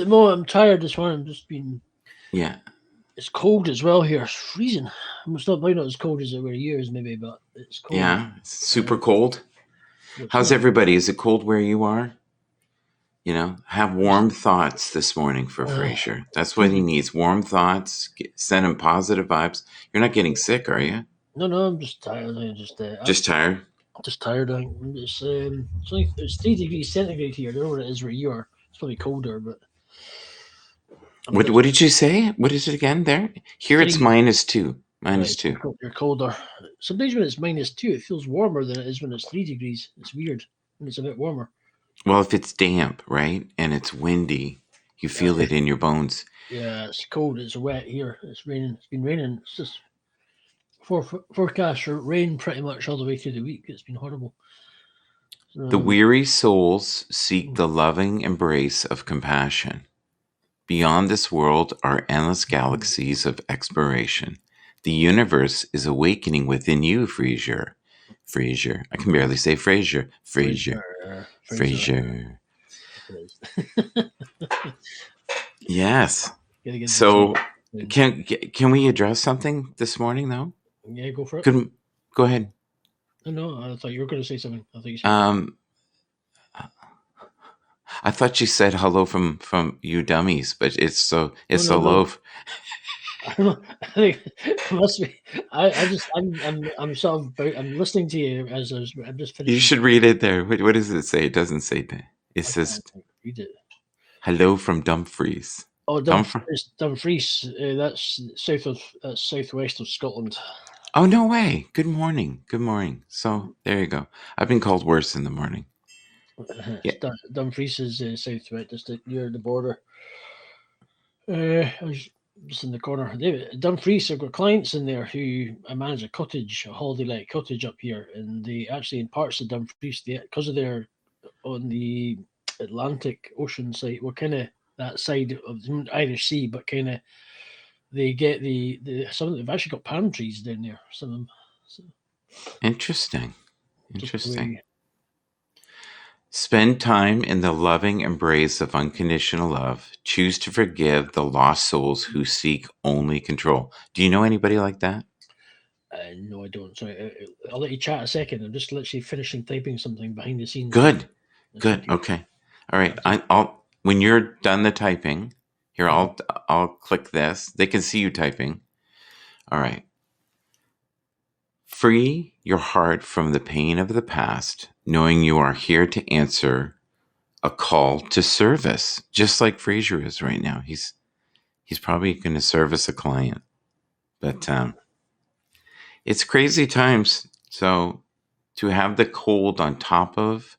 No, I'm tired this morning. I'm just been. Yeah. It's cold as well here. It's freezing. It's not probably not as cold as it were years maybe, but it's cold. Yeah. It's super cold. Well, it's How's not. everybody? Is it cold where you are? Have It's, warm thoughts this morning for uh, Frasier. That's what he freezing. needs. Warm thoughts. Send him positive vibes. You're not getting sick, are you? No, I'm just tired. Just tired. I'm just tired. It's 3 degrees centigrade here. I don't know what it is where you are. It's probably colder, but I'm a What bit What did you say? What is it again? There. Here it's three. -2. Right, Minus two. you're colder. Sometimes when it's -2, it feels warmer than it is when it's 3 degrees. It's weird when it's a bit warmer. Well, if it's damp, right, and it's windy, you feel Uh, it in your bones. yeah, it's cold. It's wet here. It's raining. It's been raining. It's just forecast for rain pretty much all the way through the week. It's been horrible. The Um, weary souls seek the loving embrace of compassion. Beyond this world are endless galaxies of exploration. The universe is awakening within you, Frasier. Frasier. I can barely say Frasier. Frasier. Fraser. Frasier. It is. Yes. Gotta get the tea. So, can we address something this morning, though? Yeah, go for it. Could Go ahead. No, I thought you were going to say something. I thought you said something. Um, I thought you said hello from you dummies, but Oh it's no, so no. low. I don't know. I think it must be. I'm sort of. I'm listening to you as I'm just You finishing. should read it there. What does it say? It doesn't say that. It I says can't read it. hello from Dumfries. Oh, Dumfries. Dumfries. That's southwest of Scotland. Oh no way. Good morning. Good morning. So there you go. I've been called worse in the morning. Yeah. Dumfries is southwest, just near the border. I was just in the corner. Dumfries, I've got clients in there who I manage a cottage, a holiday let cottage up here, and they actually in parts of Dumfries, because of their on the Atlantic Ocean side, well, kind of that side of the Irish Sea, but kind of they get some of them, they've actually got palm trees down there. Some of them, so Interesting. just the Interesting. way. Spend time in the loving embrace of unconditional love. Choose to forgive the lost souls who seek only control. Do you know anybody like that? No, I don't. Sorry, I'll let you chat a second. I'm just literally finishing typing something behind the scenes here. Good. That's Good. okay. Okay. All right. I'll just, I'll when you're done the typing, here mhm. I'll click this. They can see you typing. All right. Free your heart from the pain of the past, knowing you are here to answer a call to service, just like Fraser is right now. He's probably going to service a client, but it's crazy times. So to have the cold on top of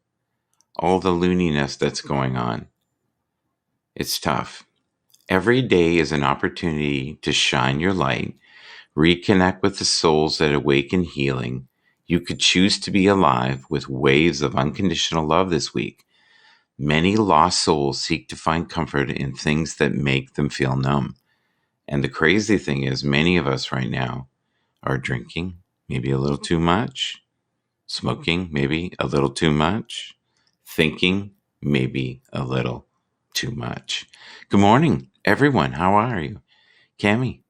all the looniness that's going on, it's tough. Every day is an opportunity to shine your light, reconnect with the souls that awaken healing. You could choose to be alive with waves of unconditional love this week. Many lost souls seek to find comfort in things that make them feel numb. And the crazy thing is, many of us right now are drinking, maybe a little too much, smoking, maybe a little too much, thinking, maybe a little too much. Good morning, everyone. How are you? Cami,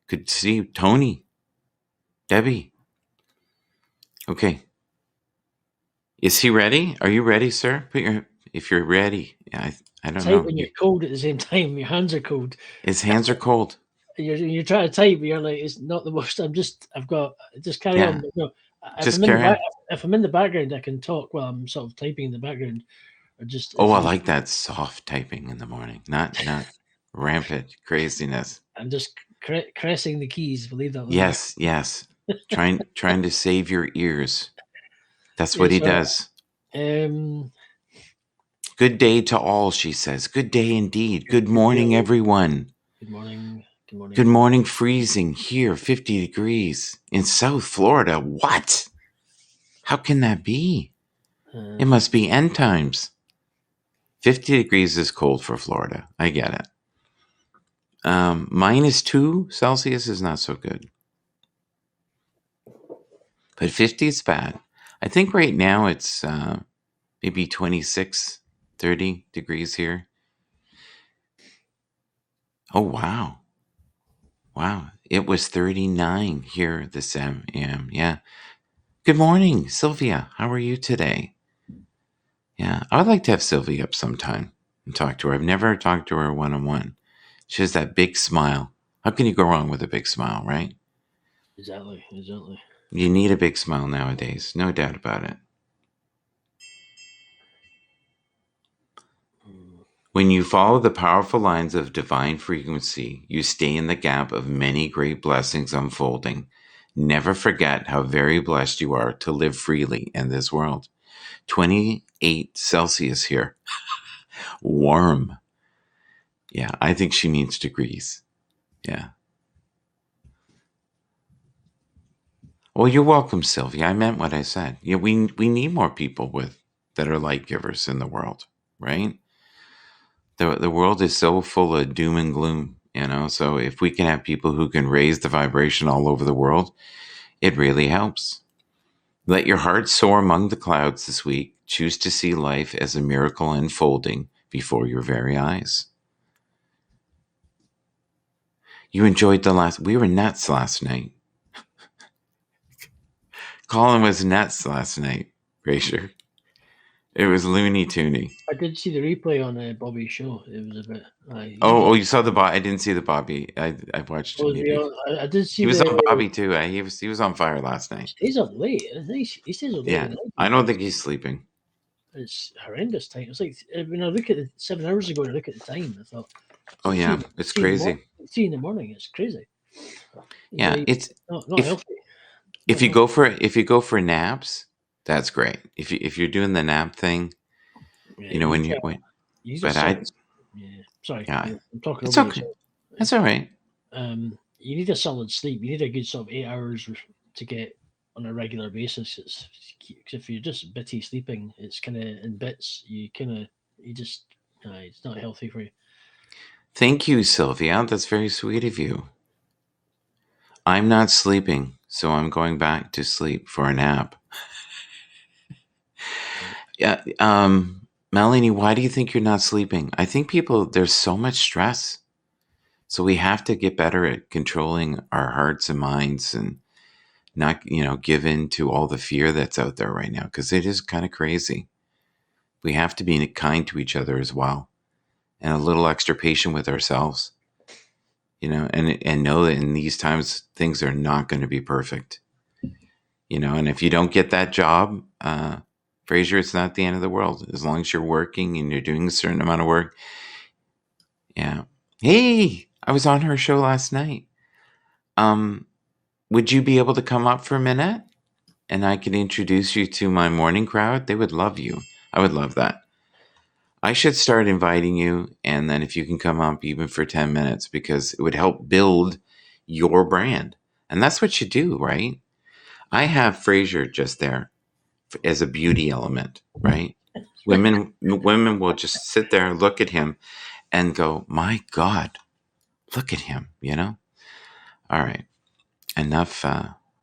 good to see you. Tony, Debbie. Okay. Is he ready? Are you ready, sir? If you're ready. I don't Type know. when you're cold at the same time. Your hands are cold. His hands are cold. You're trying to type, but you're like, it's not the most. I've got. Just carry on. Yeah. But no, if Just I'm in the carry back, on. if I'm in the background, I can talk while I'm sort of typing in the background, or just Oh, if I you just, like that soft typing in the morning. Not rampant craziness. I'm just caressing the keys. Believe that one. Yes, yes. Trying to save your ears. That's what Yeah. he So, does. um, Good day to all, she says. Good day indeed. Good good morning, day. everyone. Good morning. Good Good morning. morning, freezing here, 50 degrees in South Florida. What? How can that be? It Uh, must be end times. 50 degrees is cold for Florida. I get it. -2 Celsius is not so good. But 50 is bad. I think right now it's maybe 26, 30 degrees here. Oh, wow. Wow. It was 39 here this AM. Yeah. Good morning, Sylvia. How are you today? Yeah. I would like to have Sylvia up sometime and talk to her. I've never talked to her one on one. She has that big smile. How can you go wrong with a big smile, right? Exactly. Exactly. You need a big smile nowadays. No doubt about it. Mm. When you follow the powerful lines of divine frequency, you stay in the gap of many great blessings unfolding. Never forget how very blessed you are to live freely in this world. 28 Celsius here. Warm. Yeah, I think she means degrees. Yeah. Well, you're welcome, Sylvia. I meant what I said. Yeah, we need more people with that are light givers in the world, right? The world is so full of doom and gloom, so if we can have people who can raise the vibration all over the world, it really helps. Let your heart soar among the clouds this week. Choose to see life as a miracle unfolding before your very eyes. You enjoyed we were nuts last night. Colin was nuts last night, Fraser. It was loony toony. I did see the replay on Bobby's show. It was a bit. He was Oh, on. you saw the I didn't see the Bobby. I watched Was he maybe. on? I did see He was on the. Bobby too. He was on fire last night. Stays up late. He stays up late Yeah, at night. I don't think he's sleeping. It's horrendous time. It's like when I look at it 7 hours ago and I look at the time, I thought it's Oh like yeah, it's three in the morning. crazy. 3 in the morning. It's crazy. It's Yeah, like it's not if healthy. if Not you healthy. go for naps, that's great. If you're doing the nap thing, Yeah, you know when you you need a but solid. I Yeah, sorry, yeah, yeah, I'm talking it's over you. okay. So, That's all right. you need a solid sleep. You need a good sort of 8 hours to get on a regular basis. It's because if you're just bitty sleeping, it's kind of in bits. You just it's not healthy for you. Thank you, Sylvia. That's very sweet of you. I'm not sleeping, so I'm going back to sleep for a nap. Yeah, Melanie, why do you think you're not sleeping? I think there's so much stress. So we have to get better at controlling our hearts and minds and not, give in to all the fear that's out there right now because it is kind of crazy. We have to be kind to each other as well and a little extra patient with ourselves, and know that in these times things are not going to be perfect, and if you don't get that job, Fraser, it's not the end of the world as long as you're working and you're doing a certain amount of work. Yeah. Hey, I was on her show last night. Um, would you be able to come up for a minute and I could introduce you to my morning crowd? They would love you. I would love that. I should start inviting you, and then if you can come up even for 10 minutes, because it would help build your brand. And that's what you do, right? I have Fraser just there as a beauty element, right? Women will just sit there, look at him, and go, "My God, look at him," All right, enough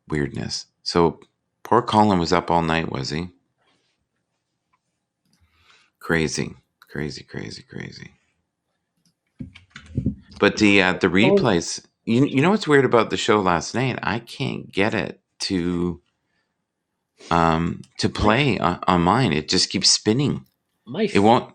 weirdness. So poor Colin was up all night, was he? Crazy, crazy, crazy, crazy. But the Colin, replays, you know what's weird about the show last night? I can't get it to my play on mine. It just keeps spinning. my It won't.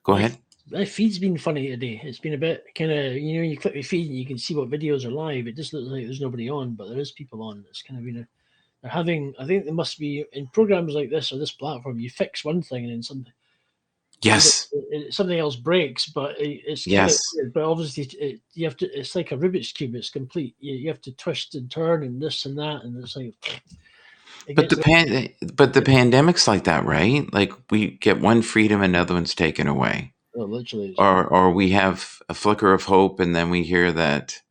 Go my ahead. my feed's been funny today. It's been a bit kind of you click the feed and you can see what videos are live. It just looks like there's nobody on, but there is people on. It's kind of been a they're having. I think there must be in programs like this or this platform. You fix one thing and then something Yes, something else breaks, but it's kind of yes. weird. But obviously, you have to. It's like a Rubik's cube. It's complete. You have to twist and turn and this and that, and it's like it But gets. the pandemic's like that, right? Like we get one freedom, another one's taken away, Oh, literally, it's or we have a flicker of hope, and then we hear that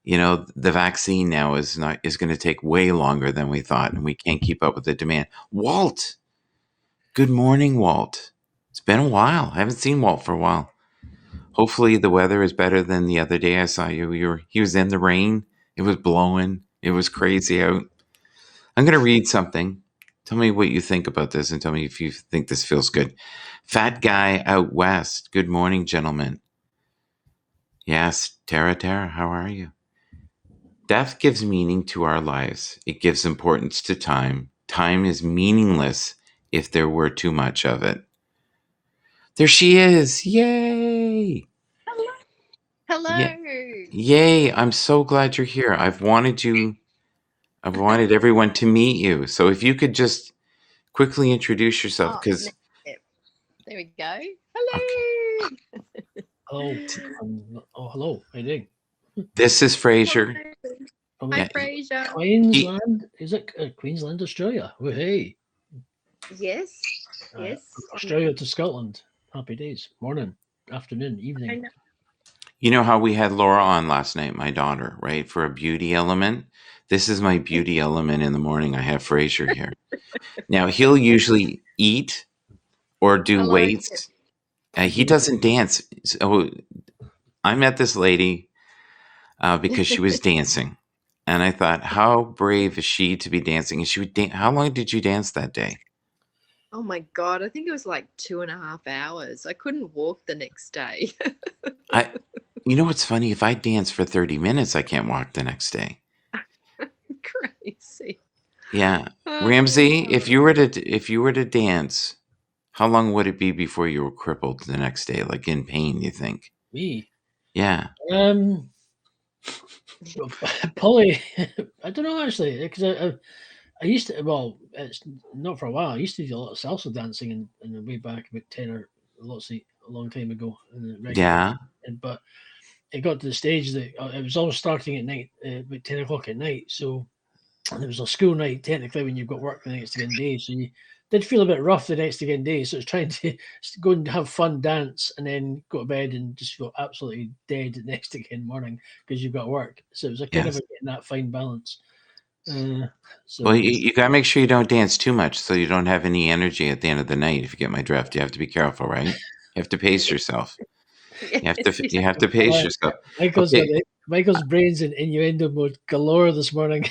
the vaccine now is going to take way longer than we thought, and we can't keep up with the demand. Walt, good morning, Walt. It's been a while. I haven't seen Walt for a while. Hopefully, the weather is better than the other day I saw you. He was in the rain. It was blowing. It was crazy out. I'm going to read something. Tell me what you think about this and tell me if you think this feels good. Fat guy out west. Good morning, gentlemen. Yes, Tara, how are you? Death gives meaning to our lives. It gives importance to time. Time is meaningless if there were too much of it. There she is. Yay! Hello. Yeah. Hello. Yay. I'm so glad you're here. I've wanted everyone to meet you. So if you could just quickly introduce yourself, Oh, because yep. There we go. okay, Hello. Hello. Hello. How you doing? this is Fraser. Hello. From Hi, Yeah, Fraser. he, Queensland. Is it Queensland, Australia? Oh, hey. Yes. From Yes. Australia to Scotland. Happy days. Morning, afternoon, I evening. know. you know how we had Laura on last night, my daughter, right? For a beauty element. This is my beauty element in the morning. I have Fraser here. Now he'll usually eat or do I like it. weights. He doesn't dance. So I met this lady because she was dancing, and I thought, how brave is she to be dancing? And she would. How long did you dance that day? Oh my God. I think it was like 2.5 hours. I couldn't walk the next day. I. You know what's funny? If I dance for 30 minutes, I can't walk the next day. Crazy. Yeah, Ramsey, Oh. if you were to dance, how long would it be before you were crippled the next day, like in pain? You think? Me. Yeah, Um, Polly. I don't know actually, because I used to. Well, it's not for a while. I used to do a lot of salsa dancing in the way back about 10 or a long time ago, in the regular. yeah, But it got to the stage that it was all starting at night, about 10 o'clock at night. So and it was a school night technically when you've got work the next again day. So you did feel a bit rough the next again day. So it's trying to go and have fun, dance, and then go to bed and just feel absolutely dead the next again morning because you've got work. So it was a kind of yes. getting that fine balance. Uh, Well, so you got to make sure you don't dance too much, so you don't have any energy at the end of the night. If you get my drift, you have to be careful, right? You have to pace yourself. Yes. You have to pace uh, yourself. Michael's got Okay, Michael's brains in innuendo mode galore this morning.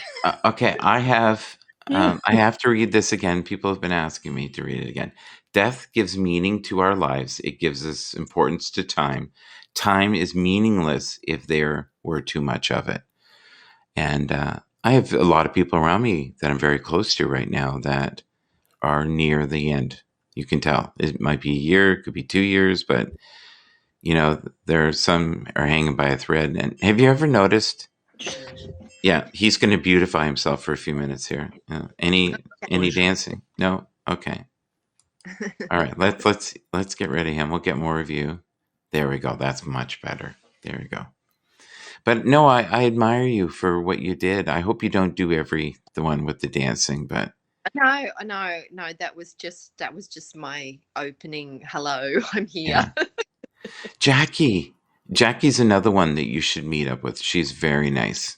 okay. I have to read this again. People have been asking me to read it again. Death gives meaning to our lives. It gives us importance to time. Time is meaningless if there were too much of it. And I have a lot of people around me that I'm very close to right now that are near the end. You can tell. It might be a year, it could be 2 years, but there are some are hanging by a thread. And have you ever noticed? Yeah, he's going to beautify himself for a few minutes here. Any dancing? No. Okay. All right. Let's get rid of him. We'll get more of you. There we go. That's much better. There we go. But no, I admire you for what you did. I hope you don't do the one with the dancing, but No, no. That was just my opening. Hello, I'm here. yeah. Jackie. Jackie's another one that you should meet up with. She's very nice.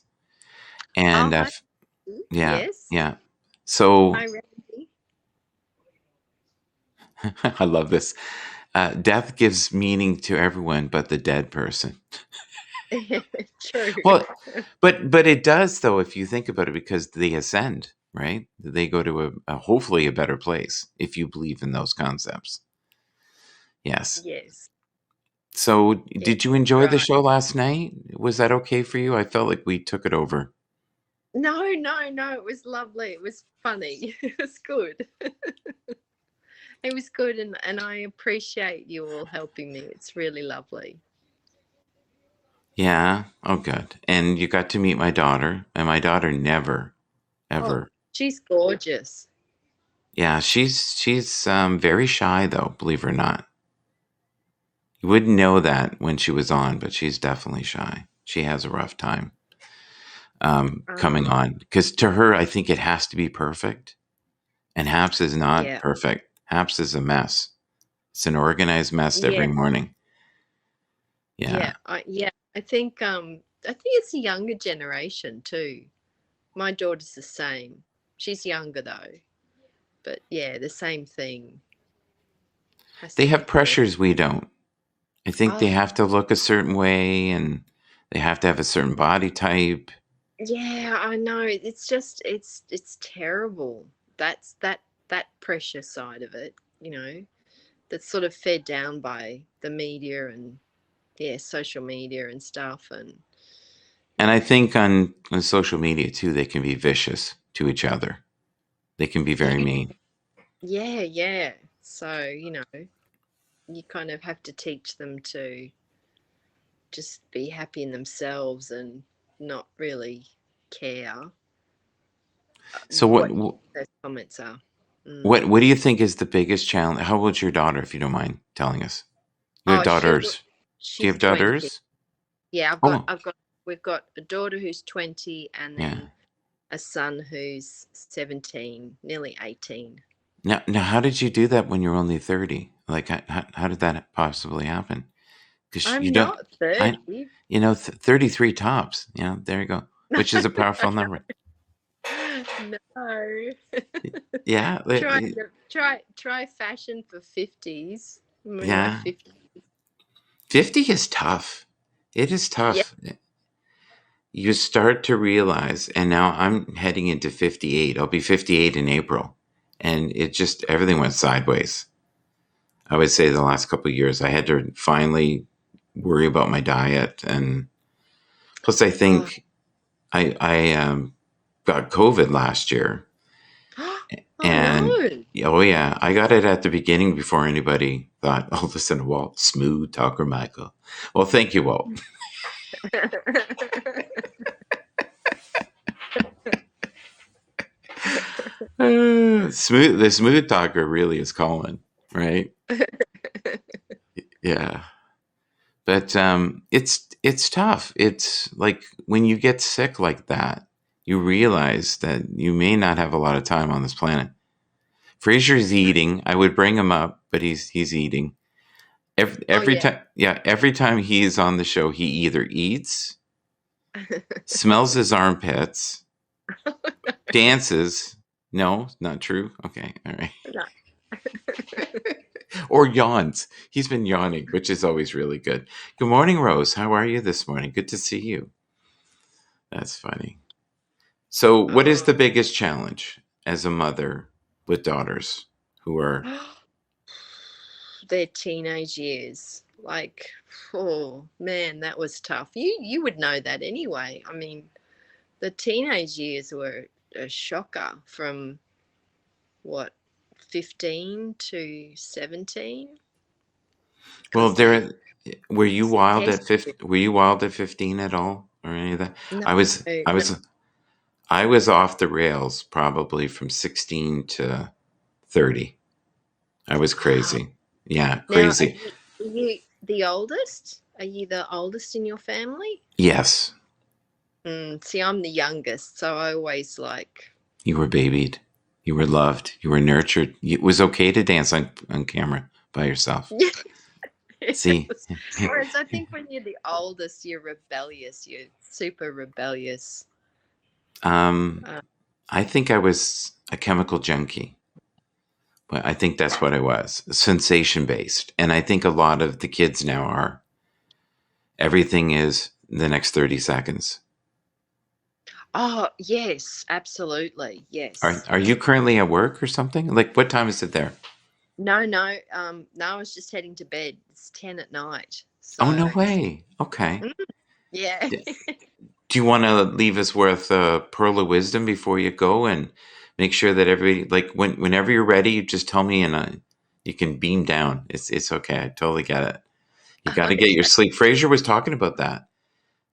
Oh, And hi. yeah, Yes. yeah. So Hi, Randy. I love this. Death gives meaning to everyone but the dead person. True. Well, but it does though if you think about it because they ascend, right? They go to a hopefully a better place if you believe in those concepts. Yes. Yes. So, Yeah. did you enjoy the Right. show last night? Was that okay for you? I felt like we took it over. No, no, no. It was lovely. It was funny. It was good. It was good, and I appreciate you all helping me. It's really lovely. Yeah. Oh, good. And you got to meet my daughter, and my daughter never, Oh, ever. she's gorgeous. Yeah, she's very shy though, believe it or not. You wouldn't know that when she was on, but she's definitely shy. She has a rough time coming Um, on because to her, I think it has to be perfect, and Haps is not yeah, perfect. Haps is a mess. It's an organized mess yeah, every morning. Yeah, yeah. I think it's a younger generation too. My daughter's the same. She's younger though, but yeah, the same thing. Has they to have be perfect. pressures we don't. I think they Oh, have to look a certain way, and they have to have a certain body type. yeah, I know. It's terrible. That pressure side of it, that's sort of fed down by the media and social media and stuff. And I think on social media too, they can be vicious to each other. They can be very mean. yeah. So, you kind of have to teach them to just be happy in themselves and not really care So what those comments are. what do you think is the biggest challenge? How old's your daughter, if you don't mind telling us? You have Oh, daughters. Do you she's have 20. daughters? Yeah, Oh, we've got a daughter who's 20 and yeah. then a son who's 17, nearly 18. Now, how did you do that when you're only 30? Like, how did that possibly happen? Because you I'm don't, not 30. 33 tops. Yeah, there you go. Which is a powerful number. No. Yeah, Try fashion for 50s. I'm in my yeah. 50s. 50 is tough. It is Yeah. tough. You start to realize, and now I'm heading into 58. I'll be 58 in April. And it just, everything went sideways. I would say the last couple of years, I had to finally worry about my diet. And plus, I Oh. think I got COVID last year. Oh And no. oh, yeah, I got it at the beginning before anybody thought, oh, listen to Walt, smooth talker Michael. Well, thank you, Walt. The smooth talker really is calling, right? Yeah, but it's tough. It's like when you get sick like that, you realize that you may not have a lot of time on this planet. Fraser's eating. I would bring him up, but he's eating Oh every yeah. time. Yeah, every time he's on the show, he either eats, smells his armpits, dances. No, not true. Okay, all right. No. Or yawns. He's been yawning, which is always really good. Good morning, Rose. How are you this morning? Good to see you. That's funny. So, what is the biggest challenge as a mother with daughters who are? Their teenage years. Like, oh man, that was tough. You would know that anyway. I mean, the teenage years were a shocker from what 15 to 17 Well, because they were you wild test at you. 15? Were you wild at 15 at all, or any of that? No, I was. I no. was. I was off the rails probably from 16 to 30. I was Wow. crazy. Yeah, Now, crazy. are you the oldest? Are you the oldest in your family? Yes, See, I'm the youngest, so I always like. you were babied. You were loved. You were nurtured. It was okay to dance on camera by yourself. See? Whereas I think when you're the oldest, you're rebellious. You're super rebellious. I think I was a chemical junkie. But I think that's what I was, sensation based. And I think a lot of the kids now are. Everything is the next 30 seconds. Oh, yes, absolutely. Yes. Are you currently at work or something? Like, what time is it there? No, no. No, I was just heading to bed. It's 10 at night. Oh, no So, way. Okay. yeah. Do you want to leave us with a pearl of wisdom before you go and make sure that whenever you're ready, you just tell me and you can beam down. It's okay. I totally get it. You got to get your sleep. Fraser was talking about that,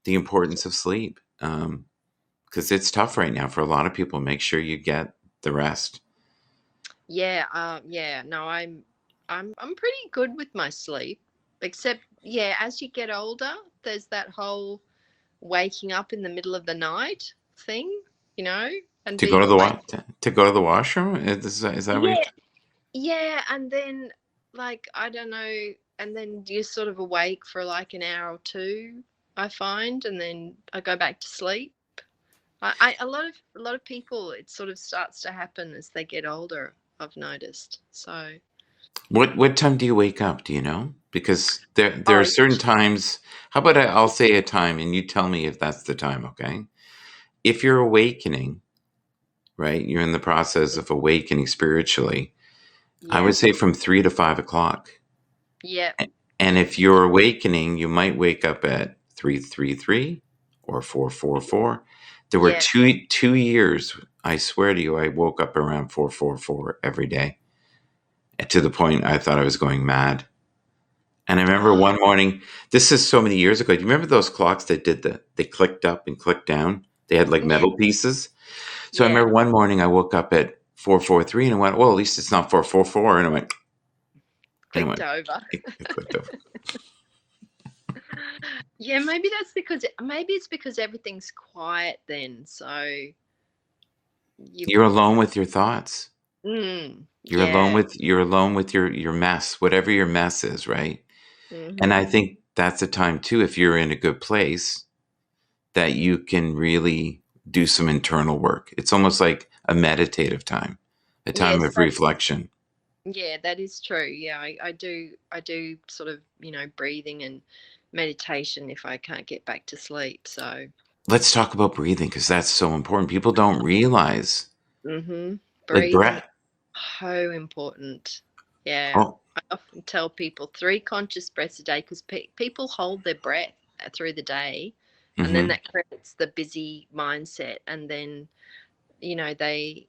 the importance of sleep. Because it's tough right now for a lot of people. Make sure you get the rest. Yeah, yeah. No, I'm pretty good with my sleep. Except, yeah, as you get older, there's that whole waking up in the middle of the night thing, and To go being to the awake. to go to the washroom? Is that what Yeah, yeah, and then like I don't know, and then you're sort of awake for like an hour or two, I find, and then I go back to sleep. A lot of people, it sort of starts to happen as they get older. I've noticed. So, what time do you wake up? Do you know? Because there oh, are certain times. How about I'll say a time and you tell me if that's the time, okay? If you're awakening, right? You're in the process of awakening spiritually. I yeah, would say from 3 to 5 o'clock. yeah. And if you're awakening, you might wake up at 333 or 444. There were Yeah. two years, I swear to you, I woke up around 444 every day, to the point I thought I was going mad. And I remember one morning, this is so many years ago. Do you remember those clocks that they clicked up and clicked down? They had like Yeah. metal pieces. So I Yeah. remember one morning I woke up at 443 and I went, well, at least it's not 444. And I went, Clicked over. it clicked over. Yeah, maybe it's because everything's quiet then. So You're alone with your thoughts. Mm, You're alone yeah. with your mess, whatever your mess is, right? And I Mhm. think that's a time too, if you're in a good place, that you can really do some internal work. It's almost like a meditative time, a time Yes, of reflection. yeah, that is true. Yeah, I do sort of, breathing and meditation if I can't get back to sleep. So, Let's talk about breathing because that's so important. People don't realize, like, breathing breath. is so important. Yeah. Oh, I often tell people 3 conscious breaths a day because people hold their breath through the day, and then mhm. that creates the busy mindset, and then they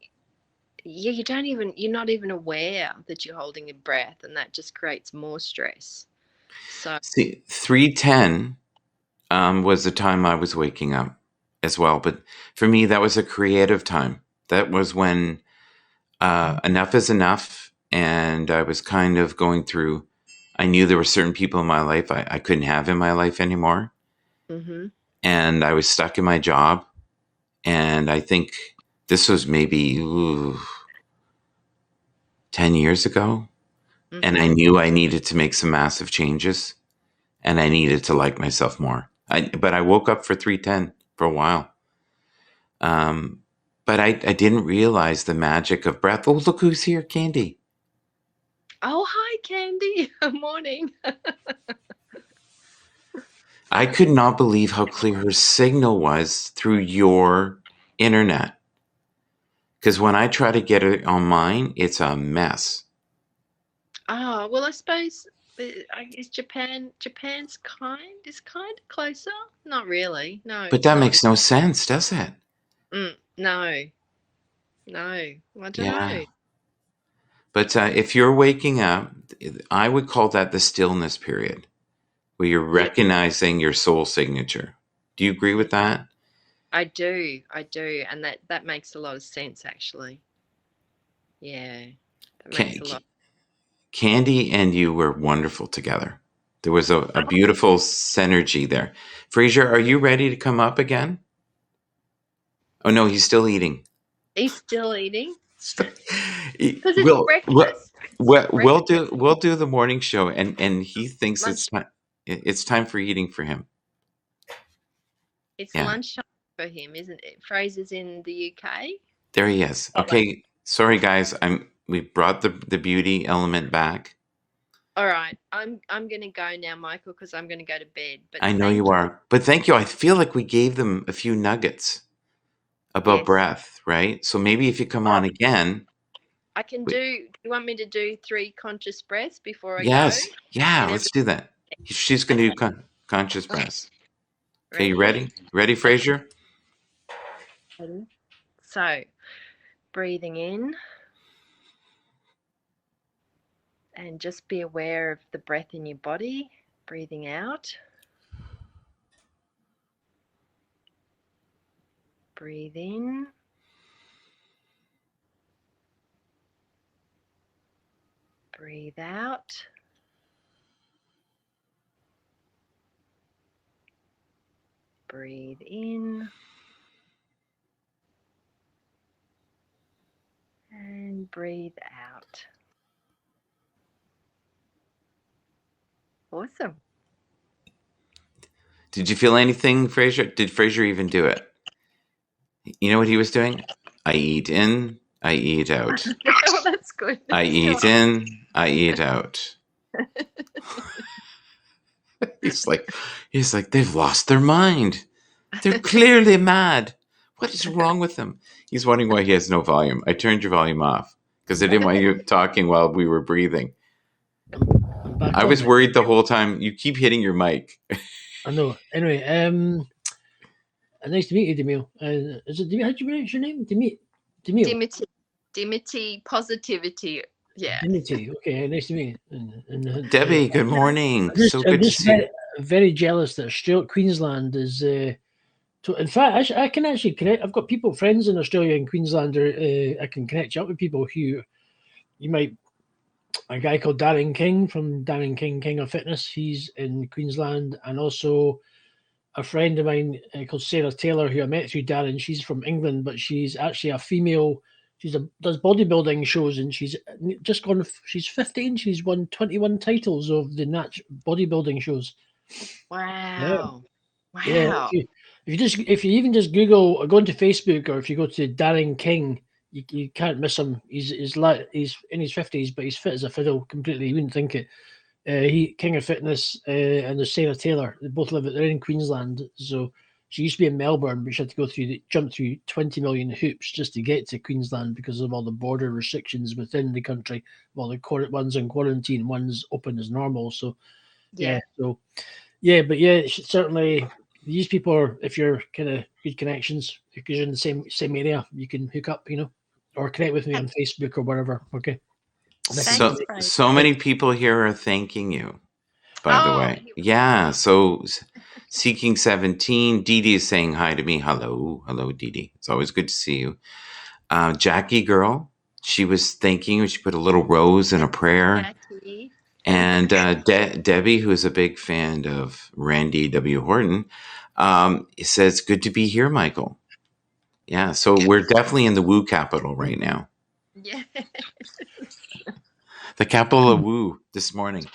you're not even aware that you're holding a breath, and that just creates more stress. So See, 3:10 was the time I was waking up as well. But for me, that was a creative time. That was when enough is enough. And I was kind of going through, I knew there were certain people in my life I couldn't have in my life anymore. mhm, And I was stuck in my job. And I think this was maybe 10 years ago. And I mhm. knew I needed to make some massive changes and I needed to like myself more. But I woke up for 3:10 for a while. But I didn't realize the magic of breath. Oh, look who's here, Candy. Oh, hi, Candy. Morning. I could not believe how clear her signal was through your internet. Because when I try to get it on mine, it's a mess. Oh, well, I suppose is Japan's is kind of closer? Not really. No, But it's that not. makes no sense, does it? No, no. I don't Yeah. know. But if you're waking up, I would call that the stillness period, where you're Yeah, recognizing your soul signature. Do you agree with that? I do. I do, and that makes a lot of sense, actually. Yeah, that makes a Can, lot. Candy and you were wonderful together. There was a beautiful synergy there. Fraser, are you ready to come up again? Oh no, he's still eating. He's still eating because it's We'll, we'll, breakfast. we'll Breakfast, we'll do the morning show, and he thinks lunch. it's time for eating for him. It's Yeah, lunchtime for him, isn't it? Fraser's in the UK. there he is. Oh, like, Okay, sorry guys, we brought the beauty element back. all right, I'm gonna go now, Michael, because I'm gonna go to bed. But I know thank you are, but thank you. I feel like we gave them a few nuggets you. about Yes. breath, right? So maybe if you come Oh, on again. I can do. Do you want me to do 3 conscious breaths before I go? Yes. Yeah, And let's do that. She's going to do okay, conscious breath. Okay, you ready? ready? Ready, Okay. Fraser? Ready. So, breathing in, and just be aware of the breath in your body. Breathing out. Breathe in. Breathe out. Breathe in. And breathe out. Awesome. Did you feel anything, Fraser? Did Fraser even do it? You know what he was doing? I eat in, I eat out. Oh, that's good. I eat in, I eat out. He's like, they've lost their mind. They're clearly mad. What is wrong with them? He's wondering why he has no volume. I turned your volume off because I didn't want you talking while we were breathing. back I on. was worried the whole time. You keep hitting your mic. I know. Anyway, nice to meet you, Demille. Is it Demille? How do you pronounce your name? Demille. Dimity, positivity. Yeah. Dignity. Okay, nice to meet you. And, Debbie, good morning. So I'm good to just see you. very jealous that Australia, Queensland is. In fact, I can actually connect. I've got friends in Australia and Queensland. I can connect you up with people who you might. A guy called Darren King from Darren King of Fitness. He's in Queensland, and also a friend of mine called Sarah Taylor, who I met through Darren. She's from England, but she's actually a female. Does bodybuilding shows, and she's just gone. She's 15. She's won 21 titles of the bodybuilding shows. Wow. Yeah. Wow. If you even just Google or go into Facebook, or if you go to Darren King, you can't miss him. He's in his 50s, but he's fit as a fiddle completely. You wouldn't think it. He King of Fitness, and there's Sarah Taylor. They both live. They're in Queensland. So she used to be in Melbourne, but she had to jump through 20 million hoops just to get to Queensland because of all the border restrictions within the country. Well, the one's in quarantine, one's open as normal. So Yeah. Certainly these people are. If you're kind of good connections, if you're in the same area, you can hook up, or connect with me on Facebook or whatever. Okay. So many people here are thanking you, by the way. Yeah. So Seeking 17, Dee Dee is saying hi to me. Hello, Dee Dee. It's always good to see you. Jackie girl, she was thanking you. She put a little rose and a prayer. Jackie. And Debbie, who is a big fan of Randy W. Horton, says, good to be here, Michael. Yeah, so we're definitely in the woo capital right now. Yeah. The capital of woo this morning.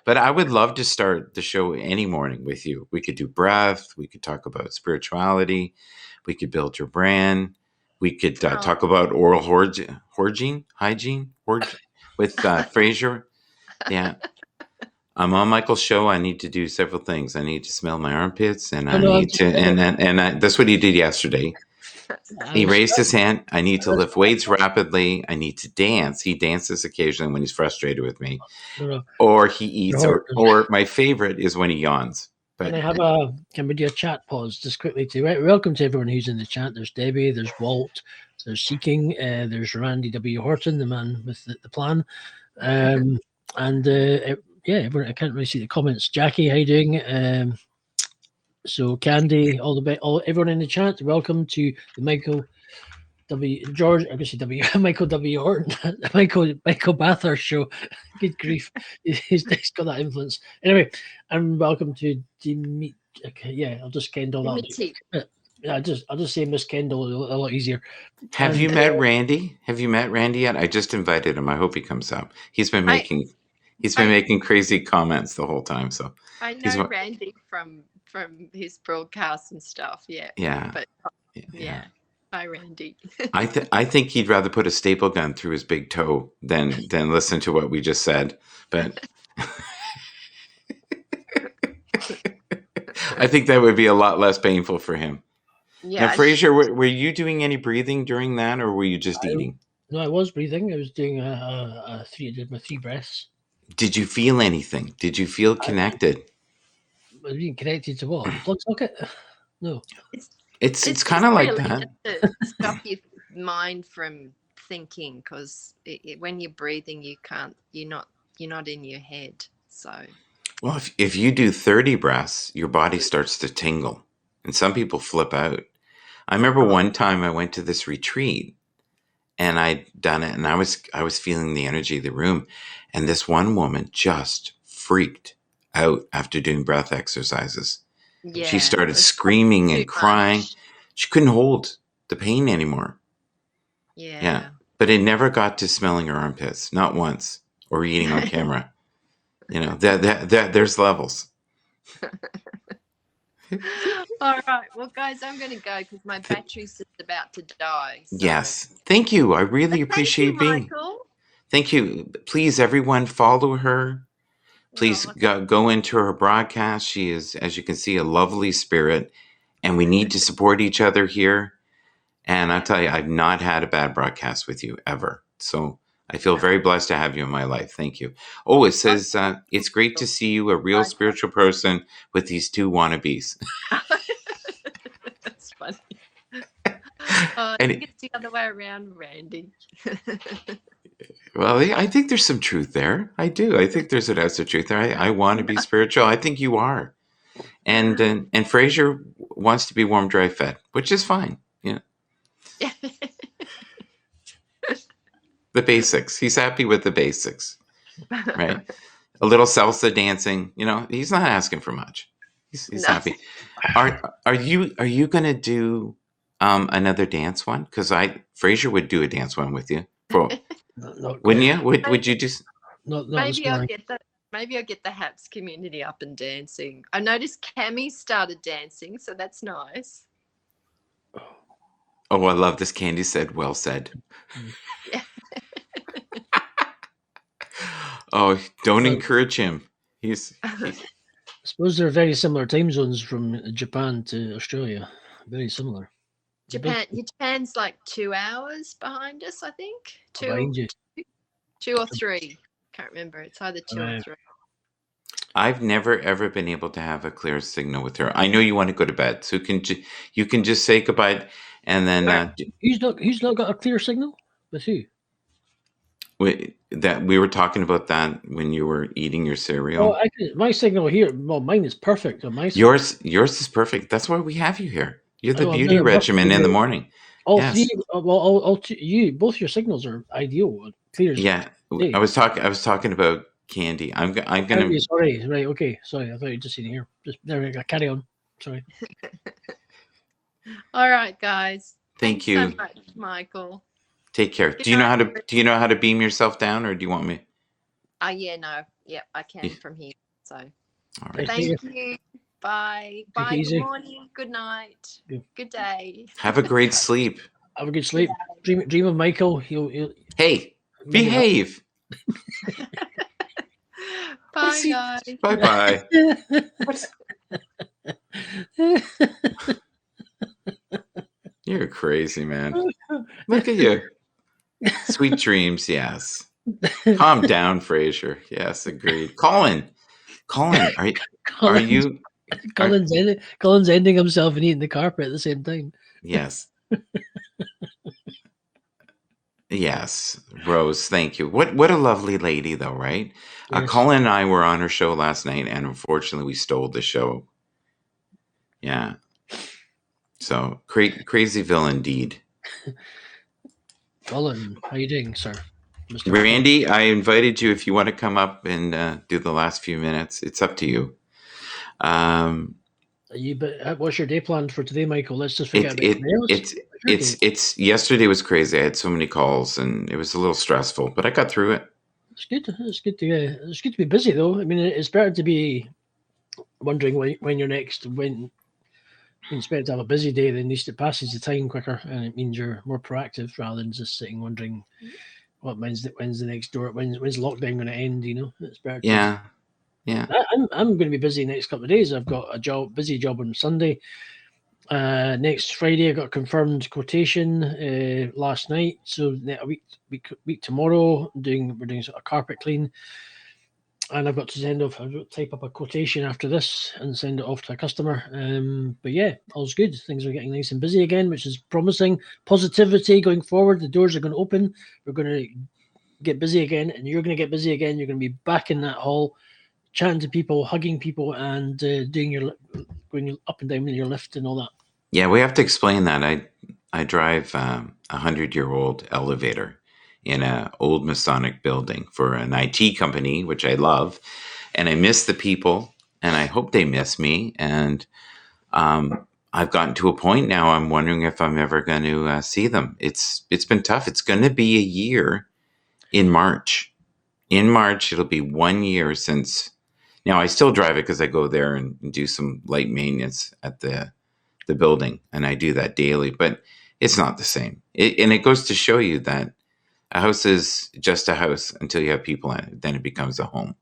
But I would love to start the show any morning with you. We could do breath. We could talk about spirituality. We could build your brand. We could talk about oral hygiene with Fraser. Yeah. I'm on Michael's show. I need to do several things. I need to smell my armpits, and that's what he did yesterday. He raised his hand. I need to lift weights rapidly. I need to dance. He dances occasionally when he's frustrated with me, or he eats, or my favorite is when he yawns. But can we do a chat pause just quickly to welcome to everyone who's in the chat. There's Debbie, there's Walt, there's Seeking, there's Randy W. Horton, the man with the plan, everyone. I can't really see the comments. Jackie, how you doing? So Candy, everyone in the chat, welcome to the Michael W. Horton, Michael Bathurst show. Good grief, he's got that influence. Anyway, and welcome to Dimitri. Okay, yeah, I'll just Kendall that. Yeah, I'll just say Miss Kendall a lot easier. Have you met Randy? Have you met Randy yet? I just invited him. I hope he comes up. He's been making crazy comments the whole time. So I know Randy from his broadcasts and stuff. Yeah. Yeah. But yeah. Hi, Randy. I think he'd rather put a staple gun through his big toe than listen to what we just said. But I think that would be a lot less painful for him. Yeah. Now, Fraser, were you doing any breathing during that, or were you just eating? No, I was breathing. I was doing I did my 3 breaths. Did you feel anything? Did you feel connected? Was being connected to what? Blood socket? No. It's kind of like that. To stop your mind from thinking, because when you're breathing, you're not in your head. So. Well, if you do 30 breaths, your body starts to tingle, and some people flip out. I remember one time I went to this retreat, and I'd done it, and I was feeling the energy of the room, and this one woman just freaked out after doing breath exercises. Yeah, she started screaming and crying. She couldn't hold the pain anymore. Yeah. But it never got to smelling her armpits, not once, or eating on camera. That there's levels. All right. Well, guys, I'm going to go because my battery's just about to die. So. Yes. Thank you. I really appreciate being. Michael. Thank you. Please, everyone, follow her. Please go into her broadcast. She is, as you can see, a lovely spirit, and we need to support each other here. And I'll tell you, I've not had a bad broadcast with you ever. So I feel very blessed to have you in my life. Thank you. Oh, it says, it's great to see you, a real spiritual person with these two wannabes. That's funny. I And think it's the other way around, Randy. well, I think there's some truth there. I do. I think there's an ounce of truth there. I want to be spiritual. I think you are. And Fraser wants to be warm, dry, fed, which is fine. Yeah. The basics. He's happy with the basics, right? A little salsa dancing. He's not asking for much. He's No. happy. Are you gonna do another dance one? Because Fraser would do a dance one with you. Wouldn't you? Would you just? Maybe I'll get the Happs community up and dancing. I noticed Cammie started dancing, so that's nice. Oh, I love this. Candy said, "Well said." Yeah. Oh, don't encourage him. I suppose they're very similar time zones from Japan to Australia. Very similar. Japan's like 2 hours behind us, I think. Behind you. 2 or 3. Can't remember. It's either 2 or 3. I've never ever been able to have a clear signal with her. I know you want to go to bed, so you can just say goodbye, and then he's not got a clear signal with who? We were talking about that when you were eating your cereal. My signal here, well, mine is perfect. On my yours is perfect. That's why we have you here. You're the beauty regimen in the morning. All three, all two, both your signals are ideal, clear. Yeah, I was talking about Candy. I'm gonna. Sorry, right? Okay, sorry. I thought you just seen here. Just there we go. Carry on. Sorry. All right, guys. Thanks so much, Michael. Take care. Do you know how to beam yourself down, or do you want me? Yeah, no. Yeah, I can from here. So. All right. Thank you. Bye. Bye. Good morning. Good night. Good day. Have a great sleep. Have a good sleep. Dream of Michael. He'll Hey, behave. Bye, guys. Bye. You're crazy, man. Look at you. Sweet dreams, yes. Calm down, Fraser. Yes, agreed. Colin, are you? Colin's ending himself and eating the carpet at the same time. Yes. Yes, Rose, thank you. What a lovely lady, though, right? Yes. Colin and I were on her show last night, and unfortunately, we stole the show. Yeah. So crazyville indeed. Colin, how you doing, sir? Mr. Randy, I invited you if you want to come up and do the last few minutes. It's up to you. What's your day planned for today, Michael? Let's just forget about it's yesterday was crazy. I had so many calls and it was a little stressful, but I got through it. It's good to be busy though. I mean, it's better to be wondering when you're next. When it's better to have a busy day, then at least it passes the time quicker, and it means you're more proactive rather than just sitting wondering when's the next door, when's lockdown going to end. It's better. Yeah. I'm going to be busy the next couple of days. I've got a busy job on Sunday. Next Friday, I got a confirmed quotation last night. So a week tomorrow, we're doing sort of carpet clean, and I've got to type up a quotation after this and send it off to a customer. But yeah, all's good. Things are getting nice and busy again, which is promising. Positivity going forward. The doors are going to open. We're going to get busy again, and you're going to get busy again. You're going to be back in that hall, chatting to people, hugging people, and going up and down in your lift and all that. Yeah, we have to explain that. I drive a 100-year-old elevator in an old Masonic building for an IT company, which I love, and I miss the people, and I hope they miss me. And I've gotten to a point now. I'm wondering if I'm ever going to see them. It's been tough. It's going to be a year in March. In March, it'll be 1 year since. Now I still drive it because I go there and do some light maintenance at the building, and I do that daily. But it's not the same. And it goes to show you that a house is just a house until you have people in it. Then it becomes a home.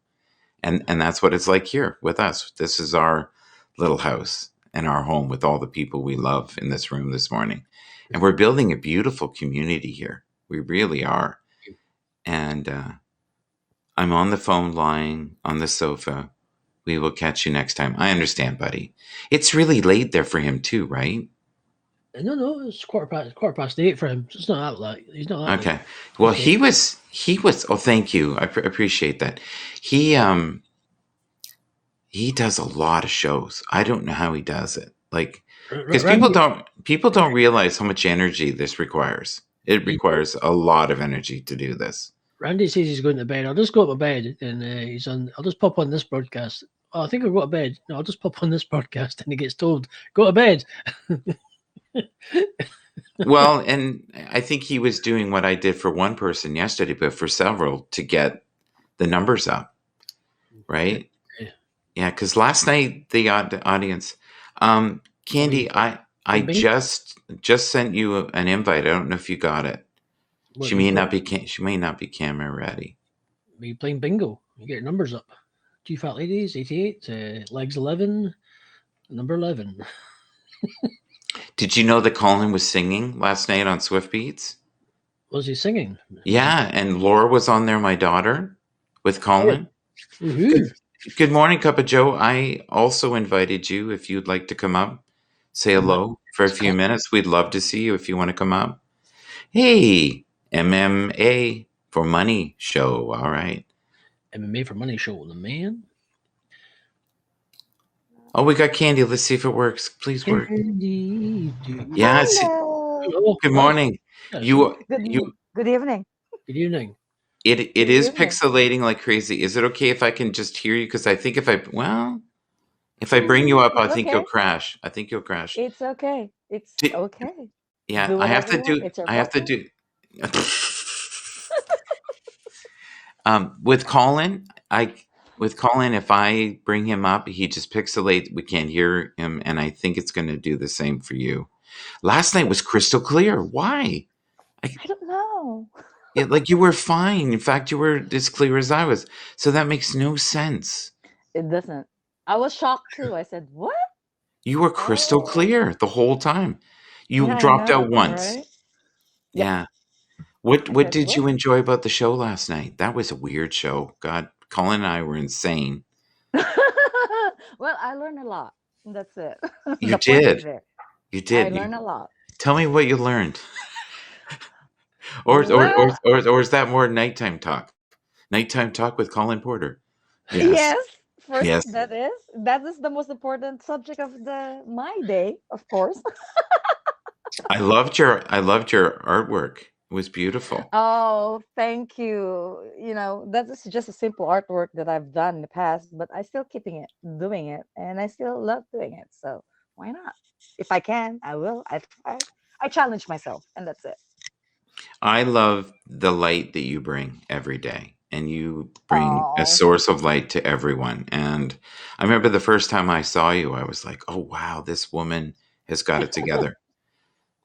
And that's what it's like here with us. This is our little house and our home with all the people we love in this room this morning. And we're building a beautiful community here. We really are. And I'm on the phone lying on the sofa. We will catch you next time. I understand, buddy. It's really late there for him too, right? No, it's quarter past 8 for him. So it's not that late. He's not that Okay. late. Well, Okay. he was. Oh, thank you. I appreciate that. He does a lot of shows. I don't know how he does it. Like, because Randy, people don't realize how much energy this requires. It requires a lot of energy to do this. Randy says he's going to bed. I'll just go to bed, and he's on. I'll just pop on this broadcast. Oh, I think I'll go to bed. No, I'll just pop on this broadcast, and he gets told, "Go to bed." Well, and I think he was doing what I did for one person yesterday, but for several to get the numbers up, right? Yeah, because last night the audience, Candy, I just sent you an invite. I don't know if you got it. She may not be camera ready. Are you playing bingo? You get your numbers up. Two fat ladies, 88, legs 11, number 11. Did you know that Colin was singing last night on Swift Beats? Was he singing? Yeah, and Laura was on there, my daughter, with Colin. Good morning, Cup of Joe. I also invited you if you'd like to come up, say hello for a few minutes. We'd love to see you if you want to come up. Hey, MMA for Money show. All right. MMA for Money show, the man. Oh, we got Candy. Let's see if it works. Please work. Yes. Good morning. Good evening. Good evening. It is pixelating like crazy. Is it okay if I can just hear you? Because I think if I bring you up, I think you'll crash. It's okay. It's okay. Yeah, I have to do. With Colin, if I bring him up, he just pixelates. We can't hear him, and I think it's going to do the same for you. Last night was crystal clear. Why? I don't know. Yeah, like you were fine. In fact, you were as clear as I was. So that makes no sense. It doesn't. I was shocked too. I said, "What?" You were crystal clear the whole time. You dropped out once. Right? Yeah. What did you enjoy about the show last night? That was a weird show. God, Colin and I were insane. Well, I learned a lot. That's it. You did. You did. I learned a lot. Tell me what you learned. Or is that more nighttime talk? Nighttime talk with Colin Porter. Yes. First, that is the most important subject of my day, of course. I loved your artwork. It was beautiful. Oh, thank you. You know, that is just a simple artwork that I've done in the past, but I still doing it, and I still love doing it. So why not? If I can, I will. I challenge myself, and that's it. I love the light that you bring every day, and you bring a source of light to everyone. And I remember the first time I saw you, I was like, "Oh wow, this woman has got it together."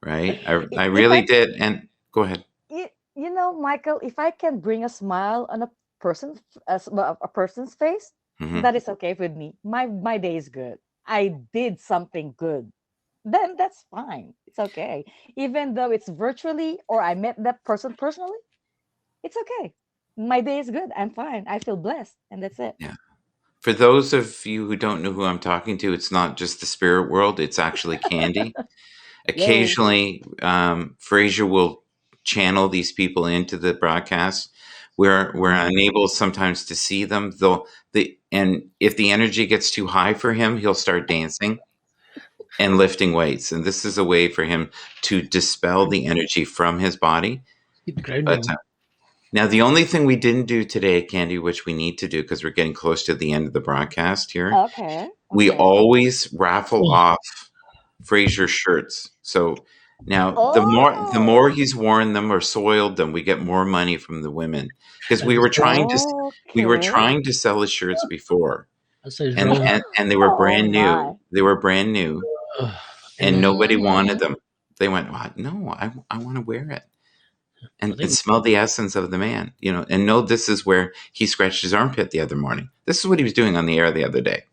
Right? I really did. And go ahead. You know, Michael, if I can bring a smile on a person's face, that is okay with me. My day is good. I did something good. Then that's fine. It's okay. Even though it's virtually or I met that person personally, it's okay. My day is good. I'm fine. I feel blessed. And that's it. Yeah. For those of you who don't know who I'm talking to, it's not just the spirit world. It's actually Candy. Occasionally, Fraser will channel these people into the broadcast. We're unable sometimes to see them. And if the energy gets too high for him, he'll start dancing and lifting weights. And this is a way for him to dispel the energy from his body. But, now, the only thing we didn't do today, Candy, which we need to do because we're getting close to the end of the broadcast here. Okay. We always raffle off Fraser shirts. So now the more he's worn them or soiled them, we get more money from the women because we were trying to sell his shirts before. And they were brand new. They were brand new, and nobody wanted them. They went, "No, I want to wear it and smell the essence of the man, you know." And this is where he scratched his armpit the other morning. This is what he was doing on the air the other day.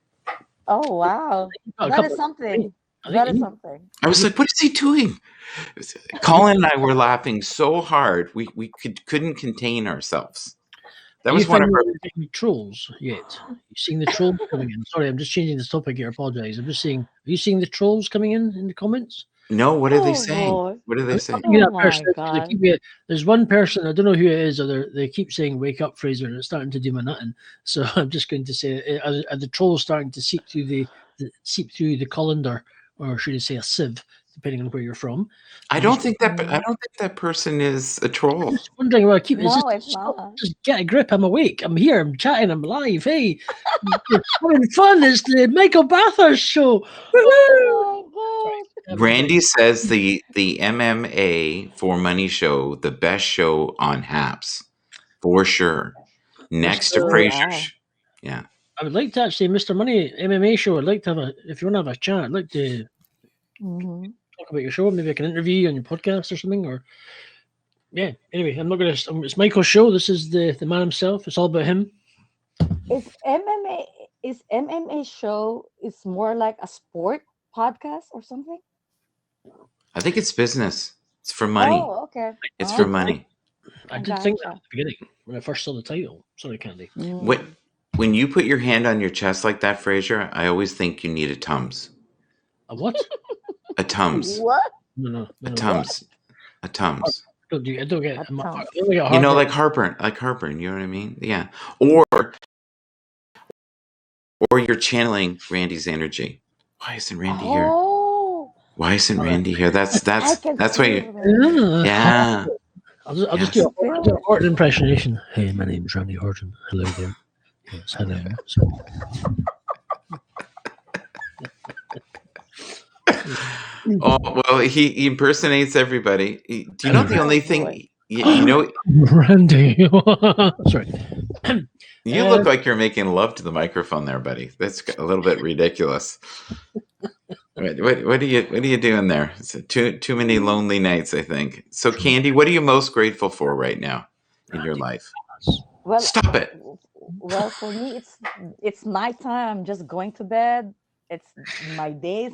Oh wow, that is something. That is something. I was like, what is he doing? Colin and I were laughing so hard we couldn't contain ourselves. That was one of our trolls yet. You seeing the trolls coming in? Sorry, I'm just changing this topic here. I apologize. I'm just saying, are you seeing the trolls coming in the comments? No, what are they saying? boy. What are they saying? Oh my God. There's one person, I don't know who it is, or they keep saying "wake up, Fraser," and it's starting to do my nutting. So I'm just going to say, are the trolls starting to seep through the colander, or should I say a sieve, depending on where you're from? I don't think that person is a troll. I'm just wondering why I keep. No, it's not. Just get a grip. I'm awake. I'm here. I'm chatting. I'm live. Hey, we're having fun. It's the Michael Bathurst show. Oh my God. Randy says the MMA for Money show, the best show on Happs, for sure. Next to Fraser's. Yeah. I would like to actually, Mr. Money MMA show. I'd like to have if you want to have a chat, I'd like to talk about your show. Maybe I can interview you on your podcast or something. Or yeah. Anyway, I'm not going to. It's Michael's show. This is the man himself. It's all about him. Is MMA show is more like a sport podcast or something? I think it's business. It's for money. Oh, okay. It's for money. I did think that at the beginning when I first saw the title. Sorry, Candy. When you put your hand on your chest like that, Fraser, I always think you need a Tums. A what? A Tums. What? No. A Tums. A Tums. I don't get it. You know, like heartburn. You know what I mean? Yeah. Or you're channeling Randy's energy. Why isn't Randy here? Why isn't Randy here? That's why you. Yeah. I'll just do a Horton impersonation. Hey, my name's Randy Horton. Hello there. Yes, hello. Oh well, he impersonates everybody. Do you know the only thing you know? Randy. Sorry. You look like you're making love to the microphone there, buddy. That's a little bit ridiculous. What are you doing there? It's too many lonely nights, I think. So, Candy, what are you most grateful for right now in your life? Well, stop it. Well, for me, it's nighttime. I'm just going to bed. It's my day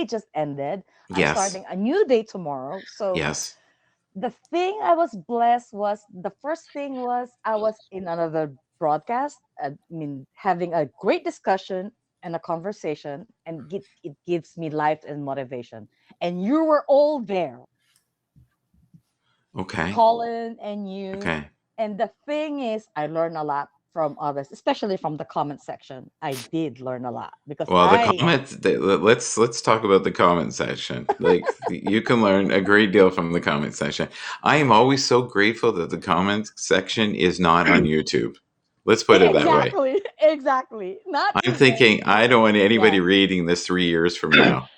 just ended. I'm starting a new day tomorrow. So yes. The thing I was blessed was the first thing was I was in another broadcast. I mean, having a great discussion and a conversation, and it gives me life and motivation. And you were all there. Okay. Colin and you. Okay. And the thing is, I learned a lot from others, especially from the comment section. I did learn a lot because the comments. Let's talk about the comment section. Like you can learn a great deal from the comment section. I am always so grateful that the comment section is not on YouTube. Let's put it that way. Exactly. I'm thinking I don't want anybody reading this 3 years from now.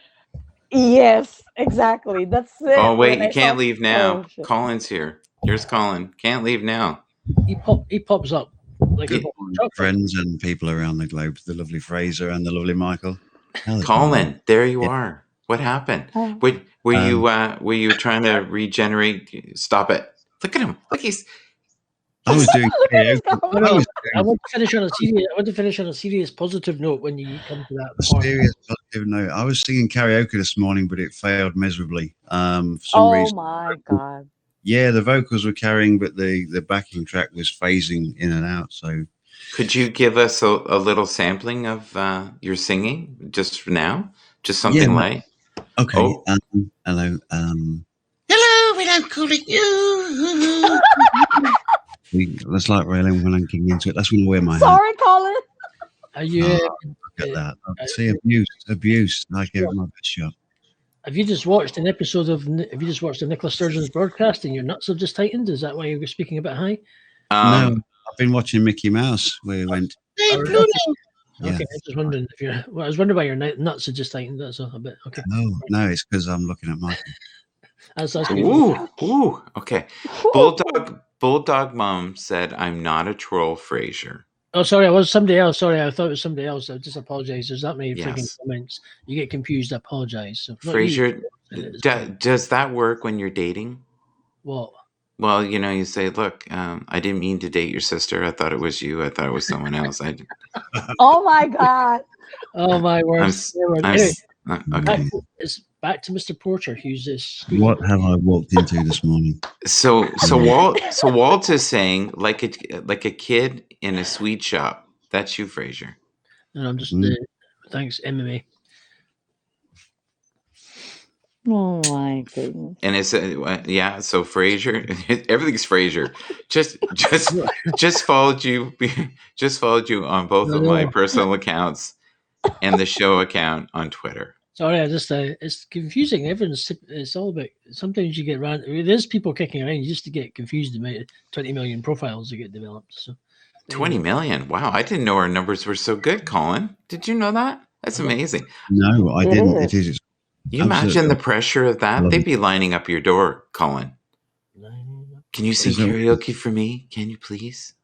Yes, exactly. That's it. Oh wait, you can't leave now. Colin's here. Here's Colin. Can't leave now. He pops up. Like friends and people around the globe, the lovely Fraser and the lovely Michael. Colin, there you are. What happened? Were you trying to regenerate? Stop it! Look at him. Look, I was doing. I want to finish on a serious positive note when you come to that. Serious positive note. I was singing karaoke this morning, but it failed miserably. For some reason. Oh my God. Yeah, the vocals were carrying, but the backing track was phasing in and out. So, could you give us a little sampling of your singing just for now? Just something light. Okay. Oh. Hello. Hello, and I'm calling you. That's like railing when I'm getting into it. That's when I wear my hat. Sorry, Colin. Are you? Look at that. See, abuse. I gave it my best shot. Have you just watched an episode of? Have you just watched the Nicola Sturgeon's broadcast and your nuts have just tightened? Is that why you were speaking about high? No, I've been watching Mickey Mouse where he went. Hey, Pluto. Yeah. Okay, I was just wondering if you're. Well, I was wondering why your nuts had just tightened. That's a bit. Okay. No, it's because I'm looking at Michael. That's ooh. Okay. Bulldog Mom said, "I'm not a troll, Fraser." Oh, sorry, I was somebody else. Sorry, I thought it was somebody else. I just apologize. There's that many freaking comments. You get confused. I apologize. So, Fraser, does that work when you're dating? What? Well, you say, "Look, I didn't mean to date your sister. I thought it was you. I thought it was someone else." Oh my God! Oh my word! Okay. It's back to Mr. Porter, who's this. What have I walked into this morning? So Walt is saying like a kid in a sweet shop. That's you, Frasier. And I'm just thanks MMA. Oh my goodness. And it's yeah. So Frasier, everything's Frasier. Just followed you. Just followed you on both of my personal accounts and the show account on Twitter. Sorry, it's confusing. It's all about. Sometimes you get there's people kicking around just to get confused about 20 million profiles that get developed. So 20 million. Wow, I didn't know our numbers were so good, Colin. Did you know that? That's amazing. No, I didn't. It is. You imagine the pressure of that? They'd be lining up your door, Colin. Can you sing karaoke for me? Can you please?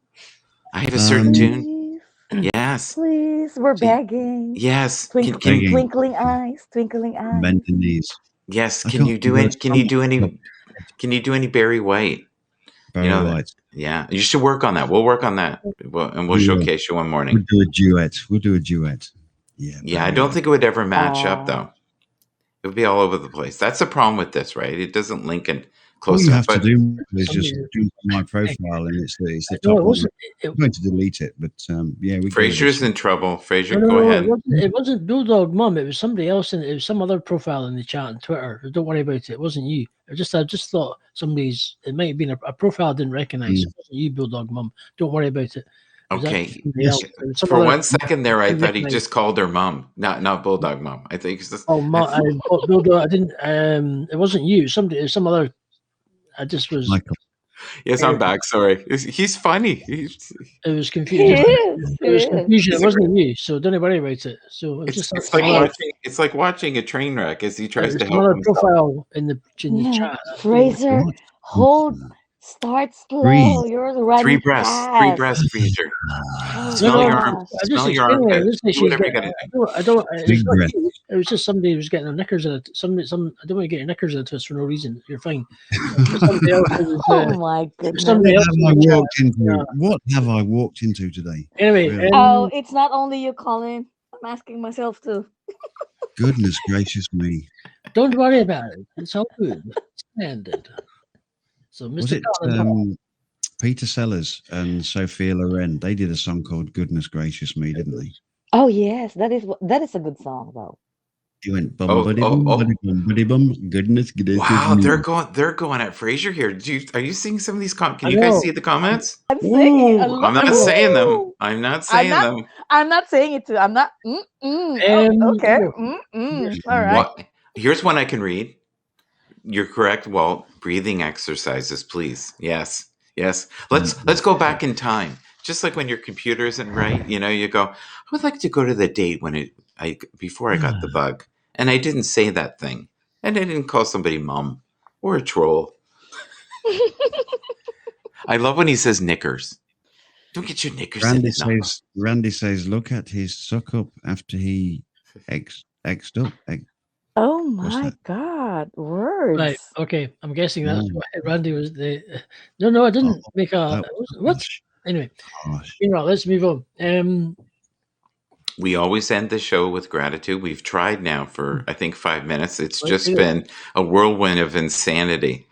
I have a certain tune. Yes. Please, we're begging. Yes. Twinkling eyes, twinkling eyes. Bending knees. Yes. Can you do any Barry White? Barry White. Yeah. You should work on that. We'll work on that. We'll showcase you one morning. We'll do a duet. Yeah. Yeah. I don't think it would ever match up though. It would be all over the place. That's the problem with this, right? It doesn't link in close enough. All you have to do is just do my profile, and it's the top one. I'm going to delete it, but yeah, Frasier's in trouble. Frasier, go ahead. It wasn't Bulldog Mum. It was somebody else, and it was some other profile in the chat on Twitter. Don't worry about it. It wasn't you. I just thought it might have been a profile I didn't recognize. It wasn't you, Bulldog Mum. Don't worry about it. Okay. For 1 second there, I thought he just called her mom, not Bulldog Mom. I think it's just. Bulldog. I didn't. It wasn't you. It was some other. I just was. Michael. Yes, I'm back. Sorry. He's funny. It was confusing. It was confusion. It wasn't you, so don't worry about it. So it's like watching a train wreck as he tries to help. Another profile in the chat. Fraser, start slow. You're the right. Three breaths, Frasier. Smell your arm. Smell your arm. I don't. It was just somebody who was getting their knickers in it. I don't want to get your knickers into us for no reason. You're fine. Somebody else oh my goodness! What have I walked into today? Anyway, it's not only you, Colin. I'm asking myself too. Goodness gracious me! Don't worry about it. It's all good. Splendid. So, Mr. Peter Sellers and Sophia Loren, they did a song called "Goodness Gracious Me," didn't they? Oh yes, that is a good song though. He went bum buddy bum. Goodness gracious. Wow, they're going at Frasier here. Are you seeing some of these comments? Can you guys see the comments? I'm saying I'm not saying them. I'm not saying them. I'm not saying it too. I'm not. Okay. All right. Here's one I can read. You're correct, Walt. Breathing exercises, please. Yes. Let's go back in time. Just like when your computer isn't right, you go, I would like to go to the date before I got the bug. And I didn't say that thing. And I didn't call somebody mom or a troll. I love when he says knickers. Don't get your knickers Randy says, look at his suck up after he X'd up. Oh my God, words. Right, okay. I'm guessing that's what Randy was No, I didn't make what? Anyway, let's move on. We always end the show with gratitude. We've tried now for, I think, 5 minutes. It's just been a whirlwind of insanity.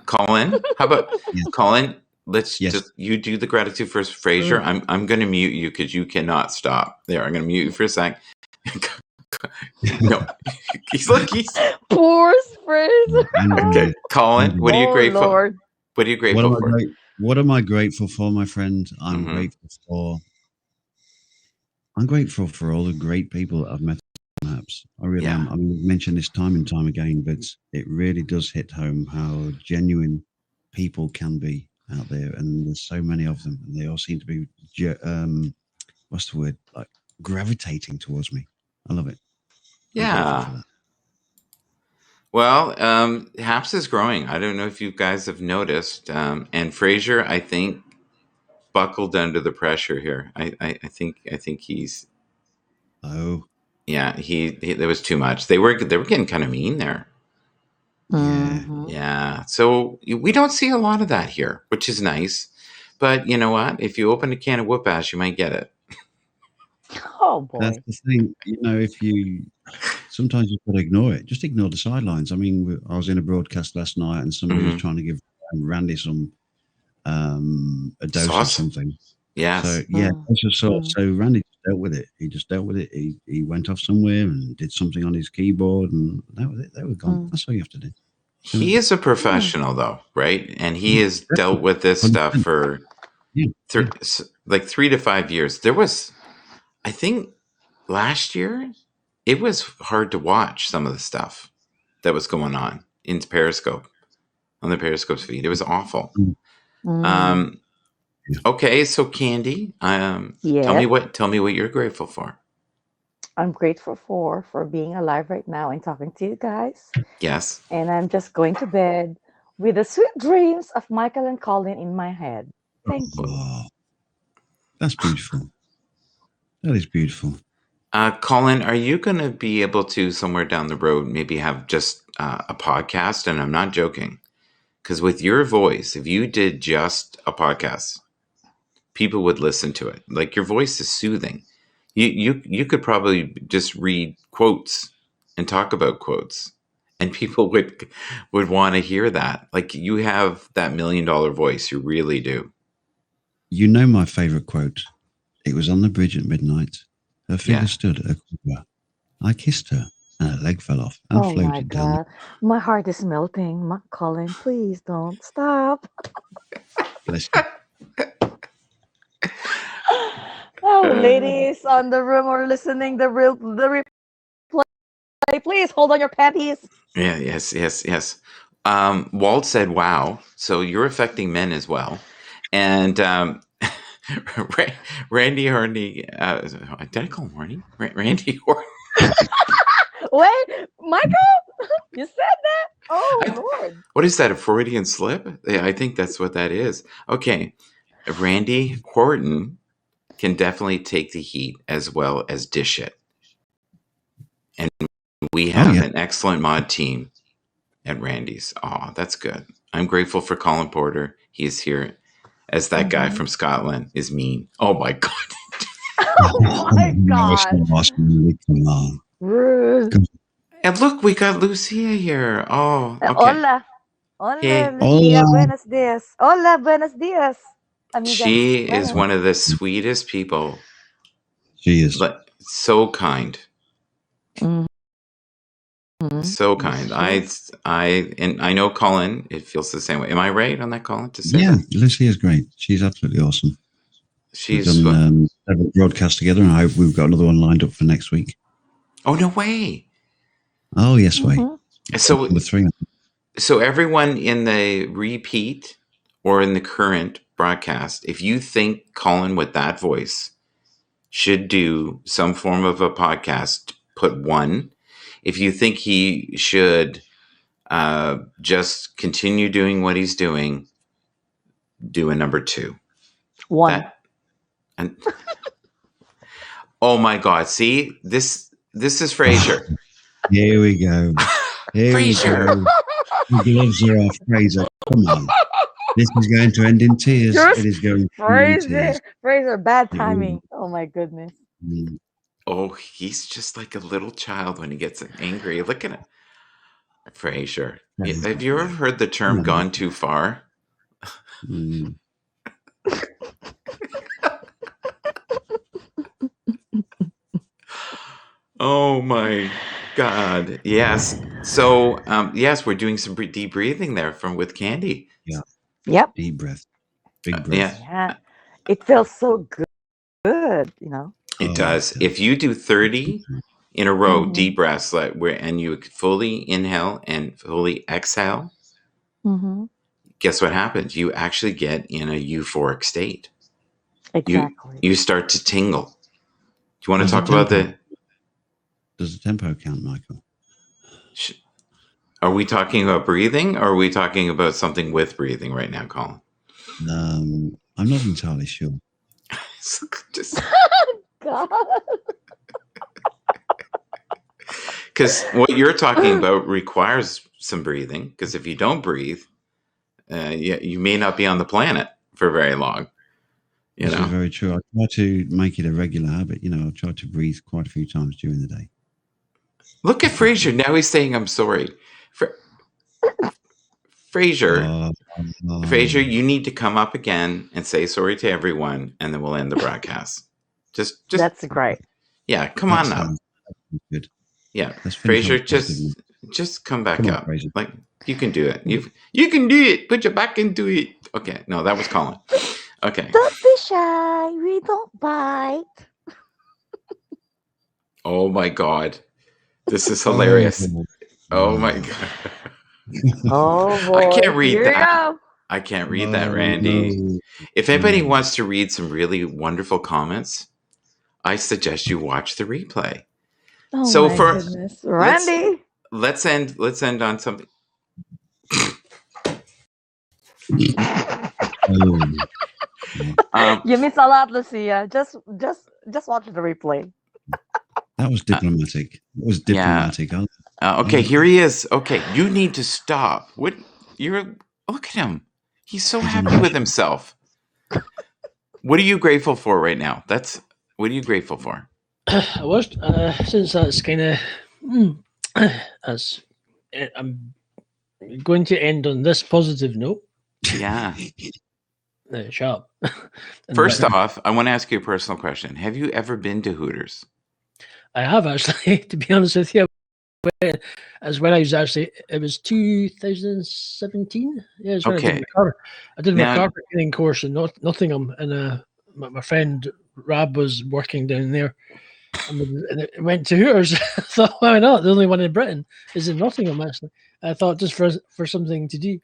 Colin, how about Colin? Let's just you do the gratitude first, Frasier. I'm going to mute you because you cannot stop. There, I'm going to mute you for a sec. No, he's poor Fraser. Okay, Colin, what are you grateful? Lord. What are you grateful for? What am I grateful for, my friend? I'm grateful for all the great people that I've met on Happs. I really am. I mean, I've mentioned this time and time again, but it really does hit home how genuine people can be out there, and there's so many of them, and they all seem to be what's the word? Like gravitating towards me. I love it. Yeah. Well, Happs is growing. I don't know if you guys have noticed. And Frasier, I think, buckled under the pressure here. I think he's. Oh. Yeah, he there was too much. They were getting kind of mean there. Yeah. So we don't see a lot of that here, which is nice. But you know what? If you open a can of whoop ass, you might get it. Oh That's boy. the thing. If you sometimes you've got to ignore it. Just ignore the sidelines. I mean, I was in a broadcast last night and somebody was trying to give Randy some a dose of Sauce? something. So Yes. yeah, Mm, dose of sauce. mm, So Randy just dealt with it. He just dealt with it. He went off somewhere and did something on his keyboard, and that was it. They were gone. mm, That's all you have to do. He is a mm, professional, though, right? And he has dealt with this stuff 100%. for Yeah, yeah. like 3 to 5 years. There was, I think, last year, it was hard to watch some of the stuff that was going on in Periscope, on the Periscope feed. It was awful. Mm. Um, okay, so Candy, tell me Yep. what you're grateful for. I'm grateful for being alive right now and talking to you guys. Yes. And I'm just going to bed with the sweet dreams of Michael and Colin in my head. Thank you. Oh, that's beautiful. That is beautiful. Colin, are you going to be able to somewhere down the road maybe have just a podcast? And I'm not joking, because with your voice, if you did just a podcast, people would listen to it. Like, your voice is soothing. You could probably just read quotes and talk about quotes, and people would want to hear that. Like, you have that $1 million voice. You really do. You know my favorite quote. It was on the bridge at midnight. Her figure stood at a corner. I kissed her, and her leg fell off and Oh my floated down. God. My heart is melting. Colin, please don't stop. Bless you. Oh, ladies on the room or listening the replay, please hold on your panties. Yeah. Yes. Walt said, "Wow." So you're affecting men as well, and Randy Horney. Did I call him Horney? Randy Horney. Wait, Michael, you said that? Oh Lord. What is that? A Freudian slip? Yeah, I think that's what that is. Okay, Randy Horton can definitely take the heat as well as dish it, and we have an excellent mod team at Randy's. Oh, that's good. I'm grateful for Colin Porter. He is here as that guy from Scotland is mean. Oh my God. Oh my God. Come on. Rude. And look, we got Lucia here. Oh, okay. Hola. Hola, Hey. Lucia. Hola. Buenos dias. Hola, buenos dias. Amiga. She is Bueno. one of the sweetest people. She is. But so kind. Mhm. So kind. Yes, I know Colin, it feels the same way. Am I right on that, Colin, to say Yeah, that? Lucy is great. She's absolutely awesome. She's We've done several broadcasts together, and I hope we've got another one lined up for next week. Oh, no way. Oh, yes, way. So Number 3. So everyone in the repeat or in the current broadcast, if you think Colin with that voice should do some form of a podcast, put 1. If you think he should just continue doing what he's doing, do a number 2. 1. Oh my God! See, this is Fraser. Here we go. Here Fraser. we go. The gloves are off, Fraser. Come on. This is going to end in tears. It is going to end in tears. Fraser, bad timing. Oh my goodness. Oh, he's just like a little child when he gets angry. Look at it. Fraser. Have you ever heard the term gone too far? Oh my God. Yes. So, yes, we're doing some deep breathing there with Candy. Yeah. Yep. Deep breath. Big breath. Yeah. It feels so good, you know. It does. If you do 30 in a row, deep breaths, and you fully inhale and fully exhale, guess what happens? You actually get in a euphoric state. Exactly. You start to tingle. Do you want to talk about the... Does the tempo count, Michael? Are we talking about breathing, or are we talking about something with breathing right now, Colin? I'm not entirely sure. God. Because what you're talking about requires some breathing, because if you don't breathe, you may not be on the planet for very long. You This know, is very true. I try to make it a regular habit. I try to breathe quite a few times during the day. look at Fraser. Now he's saying, I'm sorry. Fraser, Fraser, you need to come up again and say sorry to everyone, and then we'll end the broadcast. Just That's great. Yeah, come on up. Good. Yeah, Let's finish Fraser, on just come back Come on, up. Fraser. Like, you can do it. You can do it. Put your back into it. Okay, no, that was Colin. Okay. Don't be shy. We don't bite. Oh my God, this is hilarious. Oh my God. Oh boy. I can't read Here that. you go. I can't read that, Randy. If anybody wants to read some really wonderful comments, I suggest you watch the replay. Oh So my for goodness, Randy. let's end on something. You miss a lot, Lucia. Just watch the replay. That was diplomatic. It was diplomatic. Yeah. Okay, here he is. Okay, you need to stop. Look at him. He's so happy with himself. What are you grateful for right now? What are you grateful for? I was since that's kind of I'm going to end on this positive note. Yeah. Sharp. First off, I want to ask you a personal question. Have you ever been to Hooters? I have actually, to be honest with you. As when I was actually, it was 2017. Yeah, it's when Okay. I did my carpet cleaning course in Nottingham, and my friend Rab was working down there, and it went to Hooters. I thought, why not? The only one in Britain is in Nottingham. Actually, I thought just for something to do.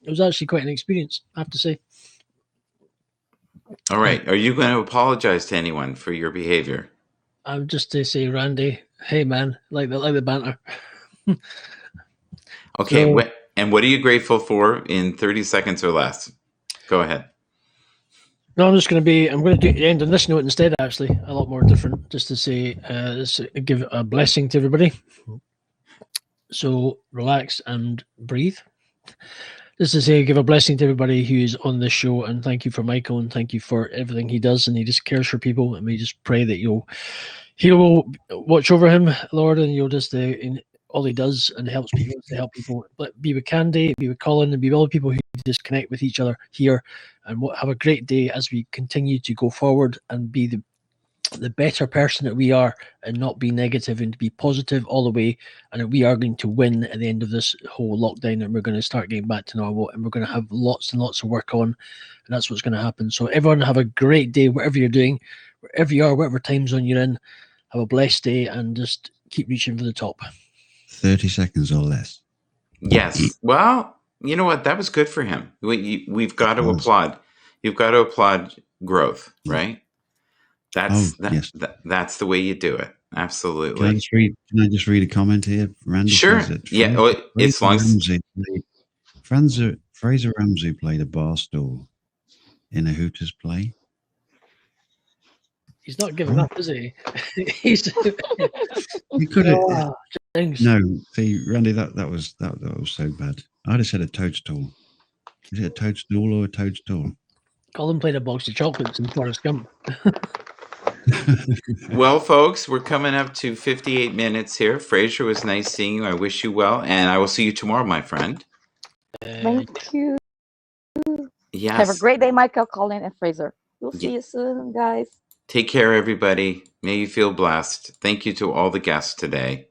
It was actually quite an experience, I have to say. All right. Are you going to apologize to anyone for your behavior? I'm just to say, Randy, hey man, like the banter. Okay, so, and what are you grateful for in 30 seconds or less? Go ahead. No, I'm going to end on this note instead, actually, a lot more different, just to say, give a blessing to everybody. So relax and breathe. Just to say, give a blessing to everybody who's on this show, and thank you for Michael, and thank you for everything he does, and he just cares for people, and we just pray that he will watch over him, Lord, and you'll just all he does and helps people to help people. But be with Candy, be with Colin, and be with all the people who just connect with each other here, and have a great day as we continue to go forward and be the better person that we are, and not be negative, and to be positive all the way, and that we are going to win at the end of this whole lockdown, and we're going to start getting back to normal, and we're going to have lots and lots of work on, and that's what's going to happen. So everyone have a great day, whatever you're doing, wherever you are, whatever time zone you're in. Have a blessed day, and just keep reaching for the top. 30 seconds or less. Yes. Well, you know what? That was good for him. We've got to applaud. You've got to applaud growth, right? That's that's the way you do it. Absolutely. Can I just read a comment here, Randy? Sure. Yeah. It's long. Fraser Ramsey played a bar stool in a Hooters play. He's not giving up, is he? He's. You could have. No, see, Randy, that was so bad. I'd have said a toadstool. Is it a toadstool or a toadstool? Colin played a box of chocolates in Forrest Gump. Well, folks, we're coming up to 58 minutes here. Fraser, it was nice seeing you. I wish you well, and I will see you tomorrow, my friend. Thank you. Yes. Have a great day, Michael, Colin, and Fraser. We'll see you soon, guys. Take care, everybody. May you feel blessed. Thank you to all the guests today.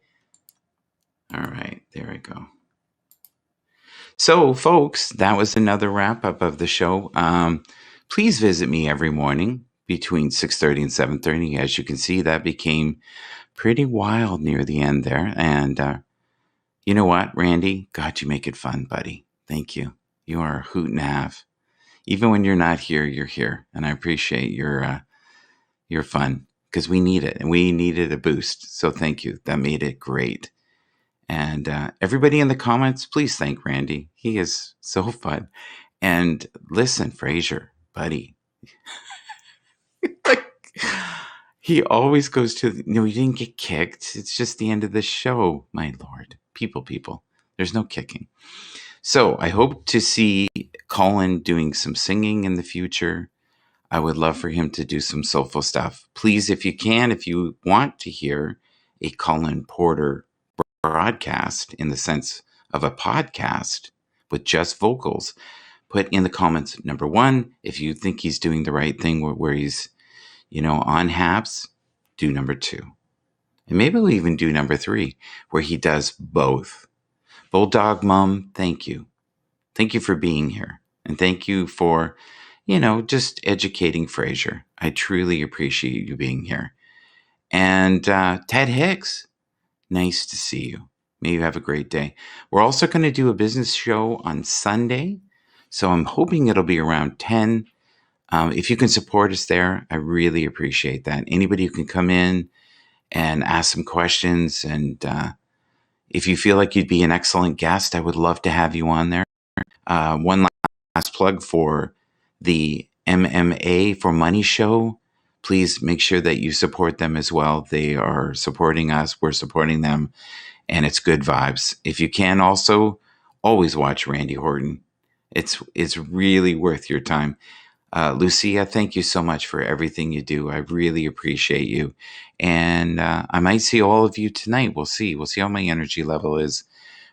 All right, there we go. So, folks, that was another wrap-up of the show. Please visit me every morning between 6:30 and 7:30. As you can see, that became pretty wild near the end there. And you know what, Randy? God, you make it fun, buddy. Thank you. You are a hoot and a half. Even when you're not here, you're here. And I appreciate your fun, because we need it, and we needed a boost. So thank you. That made it great. And everybody in the comments, please thank Randy. He is so fun. And listen, Fraser, buddy. Like, he always goes to, you didn't get kicked. It's just the end of the show, my Lord. People. There's no kicking. So I hope to see Colin doing some singing in the future. I would love for him to do some soulful stuff. Please, if you can, if you want to hear a Colin Porter broadcast in the sense of a podcast with just vocals, put in the comments, number one, if you think he's doing the right thing where he's, on Happs, do number two. And maybe we'll even do number three, where he does both. Bulldog Mom, thank you. Thank you for being here. And thank you for, just educating Frasier. I truly appreciate you being here. And Ted Hicks, nice to see you. May you have a great day. We're also going to do a business show on Sunday. So I'm hoping it'll be around 10. If you can support us there, I really appreciate that. Anybody who can come in and ask some questions. And if you feel like you'd be an excellent guest, I would love to have you on there. One last plug for the MMA for Money show. Please make sure that you support them as well. They are supporting us. We're supporting them. And it's good vibes. If you can also, always watch Randy Horton. It's really worth your time. Lucia, thank you so much for everything you do. I really appreciate you. And I might see all of you tonight. We'll see. We'll see how my energy level is.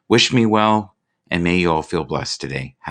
Wish me well, and may you all feel blessed today. Have